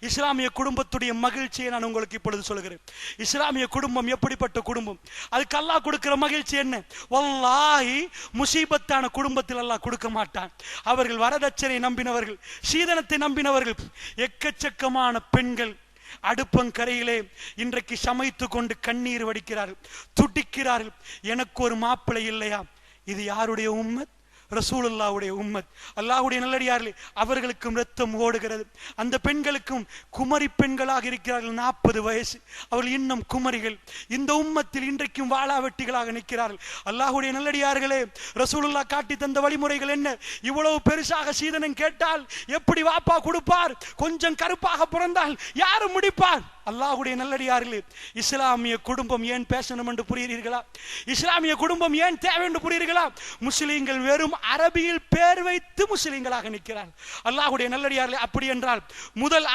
இஸ்லாமிய குடும்பத்துடைய மகிழ்ச்சியை நான் உங்களுக்கு இப்பொழுது சொல்கிறேன். இஸ்லாமிய குடும்பம் எப்படிப்பட்ட குடும்பம்? அதுக்கு அல்லாஹ் கொடுக்கிற மகிழ்ச்சி என்ன? வல்லாஹி முசீபத்தான குடும்பத்தில் அல்லாஹ் கொடுக்க மாட்டான். அவர்கள் வரதட்சணை நம்பினவர்கள், சீதனத்தை நம்பினவர்கள். எக்கச்சக்கமான பெண்கள் அடுப்பங்கரையிலே இன்றைக்கு சமைத்து கொண்டு கண்ணீர் வடிக்கிறார்கள், துடிக்கிறார்கள். எனக்கு ஒரு மாப்பிள்ளை இல்லையா? இது யாருடைய உம்மத்? ரசூலுல்லாஹ்வுடைய உம்மத். அல்லாஹ்வுடைய நல்லடியார்களே, அவர்களுக்கும் ரத்தம் ஓடுகிறது. அந்த பெண்களுக்கும் குமரி பெண்களாக இருக்கிறார்கள். 40 வயசு, அவர்கள் இன்னும் குமரிகள். இந்த உம்மத்தில் இன்றைக்கும் வாளாவெட்டிகளாக நிற்கிறார்கள். அல்லாஹ்வுடைய நல்லடியார்களே, ரசூலுல்லாஹ் காட்டி தந்த வழிமுறைகள் என்ன? இவ்வளவு பெருசாக சீதனம் கேட்டால் எப்படி வாப்பா கொடுப்பார்? கொஞ்சம் கருப்பாக பிறந்தால் யாரு முடிப்பார்? அல்லாஹ்வுடைய நல்லடியார்களே, இஸ்லாமிய குடும்பம் ஏன் பேசணும் என்று புரிகிறீர்களா? இஸ்லாமிய குடும்பம் ஏன் தேவை என்று புரிகிறீர்களா? முஸ்லிம்கள் வெறும் அரபியில் பேர் வைத்து முஸ்லிம்களாக நிற்கிறார்கள். அல்லாஹ்வுடைய நல்லடியார்களே, அப்படி என்றால் முதல்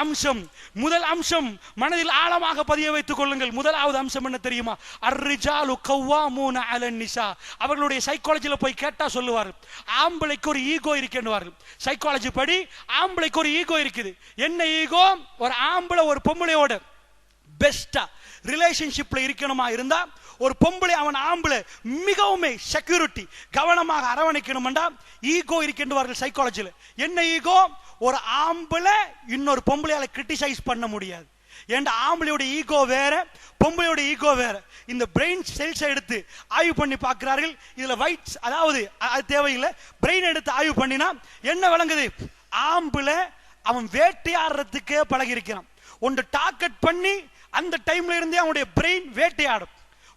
அம்சம் மனதில் ஆழமாக பதிய வைத்துக் கொள்ளுங்கள். முதலாவது அம்சம் என்ன தெரியுமா? அர்ரிஜாலு கவ்வாமூன அலன் நிசா. அவர்களுடைய சைக்காலஜில போய் கேட்டா சொல்லுவார்கள், ஆம்பளைக்கு ஒரு ஈகோ இருக்குன்னுவார்கள். சைக்காலஜி படி ஆம்பளைக்கு ஒரு ஈகோ இருக்குது. என்ன ஈகோ? ஒரு ஆம்பளை ஒரு பொம்பளையோட பெஸ்டா ரிலேஷன்ஷிப்ல இருக்கணுமா இருந்தா, ஒரு பொம்பளை அவன் ஆம்பளை மிகவும் செக்யூரிட்டி கவனமாக அரவணைக்கணும்டா ஈகோ இருக்கின்றார்கள் சைக்காலஜில. என்ன ஈகோ? ஒரு ஆம்பளை இன்னொரு பொம்பளையால கிரிட்டிசைஸ் பண்ண முடியாது. ஏன்டா ஆம்பளையோட ஈகோ வேற, பொம்பளையோட ஈகோ வேற. இந்த பிரெயின் செல்ஸ் எடுத்து ஆய்வு பண்ணி பார்க்கிறார்கள். இதுல வைட்ஸ், அதாவது அது தேவையில்லை, பிரெயின் எடுத்து ஆய்வு பண்ணினா என்ன விளங்குது? ஆம்பளை அவன் வேட்டையாடுறதுக்கே பழகி இருக்கிறான். ஒன்று டார்கெட் பண்ணி அந்த டைம்ல இருந்தே அவனுடைய பிரெயின் வேட்டையாடும்.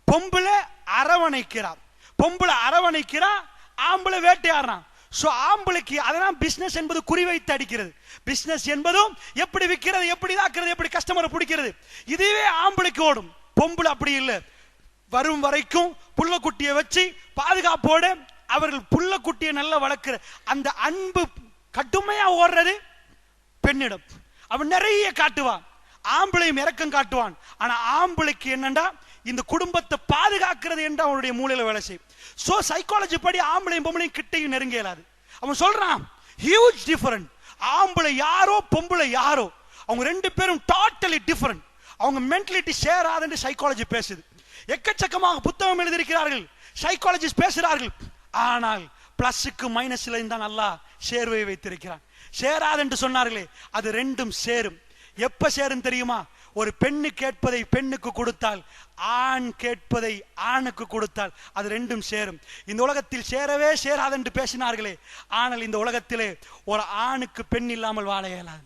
பொம்பளை அரவணைக்கிறான், ஆம்பளை வேட்டையாடுறான். சோ ஆம்பளைக்கு அதெல்லாம் பிசினஸ் என்பது குறிவைத்து அடிக்கிறது. பிசினஸ் என்பதும் எப்படி விற்கிறது, எப்படி தாக்குறது, எப்படி கஸ்டமரை பிடிக்கிறது, இதுவே ஆம்பளைக்கு ஓடும். பொம்பளை அப்படி இல்லை. வரும் வரைக்கும் புள்ளக்குட்டியை வச்சு பாதுகாப்போட அவர்கள் புள்ளக்குட்டியை நல்லா வளர்க்கிற அந்த அன்பு கடுமையா ஓடுறது பெண்ணிடம். அவன் நிறைய காட்டுவான், ஆம்பளையும் இறக்கம் காட்டுவான். ஆனா ஆம்பளைக்கு என்னண்டா இந்த குடும்பத்தை பாதுகாக்கிறது என்று அவனுடைய மூளையில வேலை செய்யும். சோ சைக்காலஜி படி ஆம்பளையும் பொம்பளையும் கிட்டையும் நெருங்க இயலாது. அவன் சொல்றான் ஹியூஜ் டிஃபரண்ட். ஆம்பளை யாரோ பொம்பளை யாரோ, அவங்க ரெண்டு பேரும் டோட்டலி டிஃபரண்ட். அவங்க மென்டாலிட்டி சேராதுன்னு சைக்காலஜி பேசுது. எக்கச்சக்கமாக புத்தகம் எழுதியிருக்கிறார்கள், சைக்காலஜிஸ்ட் பேசுகிறார்கள். ஆனால் பிளஸுக்கு மைனஸ்ல தான் அல்லாஹ் சேர்வை வைத்திருக்கிறான். சேராது என்று சொன்னார்களே, அது ரெண்டும் சேரும். எப்ப சேரும் தெரியுமா? ஒரு பெண்ணு கேட்பதை பெண்ணுக்கு கொடுத்தால், ஆண் கேட்பதை ஆணுக்கு கொடுத்தால் அது ரெண்டும் சேரும். இந்த உலகத்தில் சேரவே சேராது என்று பேசினார்களே, ஆனால் இந்த உலகத்திலே ஒரு ஆணுக்கு பெண் இல்லாமல் வாழ இயலாது,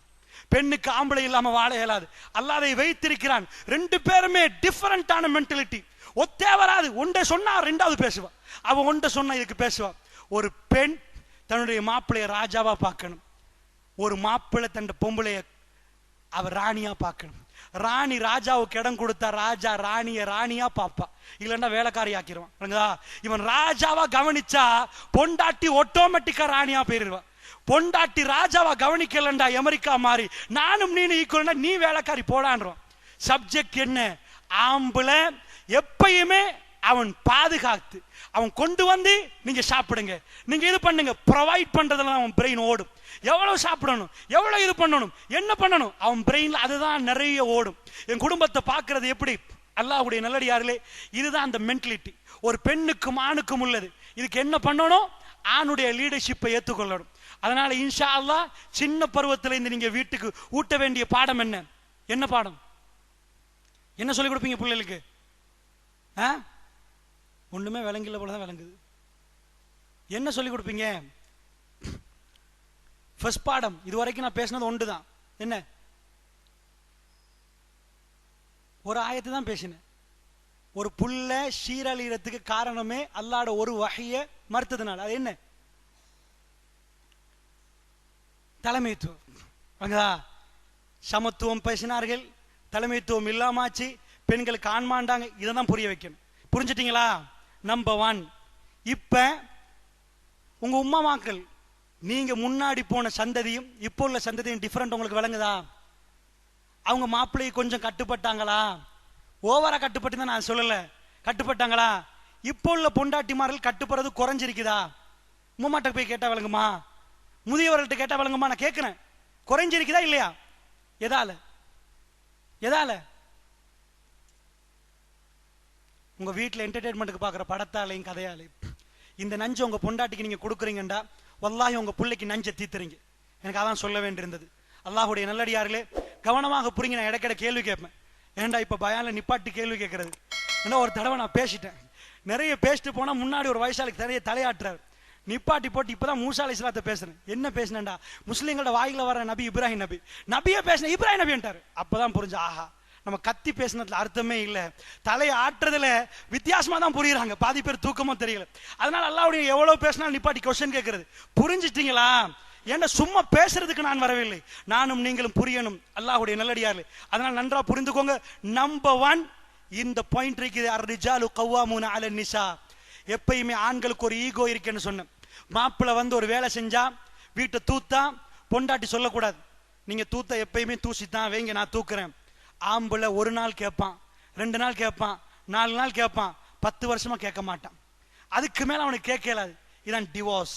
பெண்ணுக்கு ஆம்பளை இல்லாம வாழ இயலாது. அல்லாஹ் அதை வைத்திருக்கிறான். ரெண்டு பேருமே டிஃபரண்டான மென்டாலிட்டி. ஒத்தே வராது. ஒன்றை சொன்னா ரெண்டாவது பேசுவா, அவன் ஒன்றை சொன்னா இதுக்கு பேசுவா. ஒரு பெண் தன்னுடைய மாப்பிள்ளைய ராஜாவா பார்க்கணும், ஒரு மாப்பிள்ளை தன் பொம்பளைய அவர் ராணியா பார்க்கணும். ராணி ராஜாவுக்கு இடம் கொடுத்தா ராஜா ராணிய ராணியா பாப்பா, இல்லன்னா வேலைக்காரி ஆக்கிடுவான். இவன் ராஜாவா கவனிச்சா பொண்டாட்டி ஆட்டோமேட்டிக்கா ராணியா போயிருவா. பொண்டாட்டி ராஜாவா கவனிக்கலண்டா அமெரிக்கா மாறி நானும் நீனு ஈக்குவல்னா நீ வேலைக்காரி போடான்றான். சப்ஜெக்ட் என்ன? ஆம்பளை எப்பயுமே அவன் பாதுகாத்து அவன் கொண்டு வந்து நீங்க சாப்பிடுங்க, நீங்க இது பண்ணுங்க, ப்ரொவைட் பண்றதெல்லாம் அவன் பிரெயின் ஓடும். எவ்வளவு சாப்பிடணும், எவ்வளவு இது பண்ணணும், என்ன பண்ணணும், அவன் பிரெயின்ல அதுதான் நிறைய ஓடும். என் குடும்பத்தை பார்க்கிறது எப்படி? அல்லாஹ்வுடைய நல்லடியார்களே, இதுதான் அந்த மென்டாலிட்டி ஒரு பெண்ணுக்கும் ஆணுக்கும் உள்ளது. இதுக்கு என்ன பண்ணணும்? ஆணுடைய லீடர்ஷிப்பை ஏற்றுக்கொள்ளணும். அதனால இன்ஷா அல்லாஹ் சின்ன பருவத்தில் இருந்து நீங்க வீட்டுக்கு ஊட்ட வேண்டிய பாடம் என்ன? என்ன பாடம்? என்ன சொல்லிக் கொடுப்பீங்க பிள்ளைகளுக்கு? ஒண்ணுமே விளங்கல போலதான் விளங்குது. என்ன சொல்லிக் கொடுப்பீங்க? ஃபர்ஸ்ட் பாடம் இதுவரைக்கும் நான் பேசினது ஒன்றுதான். என்ன? ஒரு ஆயத்தை தான் பேசினேன். ஒரு புல்ல சீரழியறதுக்கு காரணமே அல்லாஹ்வோட ஒரு வஹ்ய மறுத்ததுனால. அது என்ன? தலைமைத்துவம். சமத்துவம் பேசினார்கள், தலைமைத்துவம் இல்லாமாச்சு, பெண்களுக்கு ஆண்மாண்டாங்க. இதை தான் புரிய வைக்கணும். புரிஞ்சுட்டீங்களா? நம்பர் 1. இப்ப உங்க உம்மா மாக்கள், நீங்க முன்னாடி போன சந்ததியும் இப்போ உள்ள சந்ததியும் டிஃபரெண்ட் உங்களுக்கு விளங்குதா? அவங்க மாப்பிள்ளையை கொஞ்சம் கட்டுப்பட்டாங்களா? ஓவரா கட்டுப்பட்டு தான் நான் சொல்லல, கட்டுப்பட்டாங்களா? இப்போ உள்ள பொண்டாட்டிமார்கள் கட்டுப்படுறது குறைஞ்சிருக்குதா? உம்மாட்ட போய் கேட்டா விளங்குமா? முதியவர்கள்ட்ட கேட்டா விளங்குமா? நான் கேட்கிறேன், குறைஞ்சிருக்குதா இல்லையா? எதால? எதால? உங்க வீட்டில் என்டர்டைன்மெண்ட்டுக்கு பார்க்குற படத்தாலையும் கதையாலையும். இந்த நஞ்சு உங்க பொண்டாட்டிக்கு நீங்க கொடுக்குறீங்கண்டா வல்லாஹி உங்க பிள்ளைக்கு நஞ்சை தீத்துறீங்க. எனக்கு அதான் சொல்ல வேண்டியிருந்தது. அல்லாஹுடைய நல்லடியார்களே, கவனமாக புரிங்க. நான் இடைக்கிட கேள்வி கேட்பேன். ஏன்டா இப்ப பயான்ல நிப்பாட்டி கேள்வி கேட்கறது? ஏன்னா ஒரு தடவை நான் பேசிட்டேன். நிறைய பேசிட்டு போனா முன்னாடி ஒரு வயசாளிக்கு நிறைய தலையாட்டுறாரு. நிப்பாட்டி போட்டு இப்பதான் மூசா அலைஹிஸ்ஸலாத்தை பேசுறேன். என்ன பேசினேன்டா? முஸ்லீம்களோட வாயில வர நபி இப்ராஹிம் நபி. நபியை பேசின இப்ராஹிம் நபின்ட்டாரு. அப்பதான் புரிஞ்சு, ஆஹா நம்ம கத்தி பேசினதுல அர்த்தமே இல்லை, தலையை ஆட்டுறதுல வித்தியாசமா தான் புரியுறாங்க. பாதி பேர் தூக்கமும் தெரியல. அதனால அல்லாஹ்வுடைய எவ்வளவு பேசினாலும் நிப்பாட்டி கொஸ்டின் கேட்கறது. புரிஞ்சிட்டீங்களா? ஏன்னா சும்மா பேசுறதுக்கு நான் வரவில்லை, நானும் நீங்களும் புரியணும் அல்லாஹ்வுடைய நல்லடியார்களே. அதனால நன்றா புரிந்துக்கோங்க. நம்பர் 1 இந்த பாயிண்ட் இருக்குது. அர்ரிஜாலு கவ்வாமூன அலன் நிசா. எப்பயுமே ஆண்களுக்கு ஒரு ஈகோ இருக்குன்னு சொன்னேன். மாப்பிள்ளை வந்து ஒரு வேலை செஞ்சா வீட்டை தூத்தா பொண்டாட்டி சொல்லக்கூடாது, நீங்க தூத்த எப்பயுமே தூசித்தான் வைங்க, நான் தூக்குறேன். ஆம்பளை ஒரு நாள் கேட்பான், 2 நாள் கேட்பான், 4 நாள் கேட்பான், 10 வருஷமா கேட்க மாட்டான். அதுக்கு மேல அவனுக்கு கேட்கலாது. இதான் டிவோர்ஸ்.